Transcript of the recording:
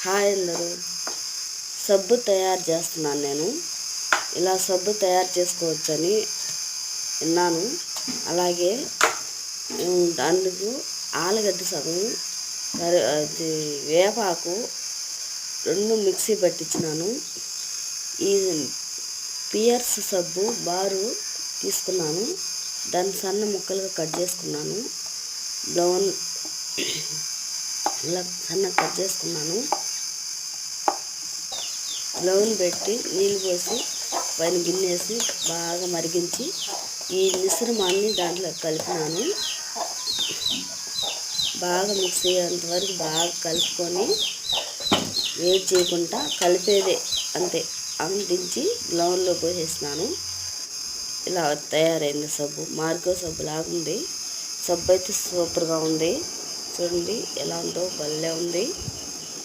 Hi అందరూ. సబ్బు తయారు చేస్తున్నాను నేను. ఇలా సబ్బు తయారు చేసుకోవచ్చని విన్నాను. అలాగే అందుకు ఆలుగడ్డ సగం అది వేపాకు 2 మిక్సీ పట్టించినాను. ఈ పియర్స్ సబ్బు బారు తీసుకున్నాను. దాన్ని సన్న ముక్కలుగా కట్ చేసుకున్నాను. బ్రౌన్ ఇలా సన్నగా కట్ చేసుకున్నాను. బ్రౌన్ పెట్టి నీళ్ళు పోసి పైన గిన్నె వేసి బాగా మరిగించి ఈ మిశ్రమాన్ని దాంట్లో కలిపినాను. బాగా మిక్స్ అయ్యేంత వరకు బాగా కలుపుకొని వేడి చేయకుండా కలిపేదే అంతే అందించి గ్లౌన్లో పోసేసినాను. ఇలా తయారైంది సబ్బు. మార్గో సబ్బు లాగుంది. సబ్బు అయితే సూపర్గా ఉంది. చూడండి ఎలా ఉందో, భలే ఉంది.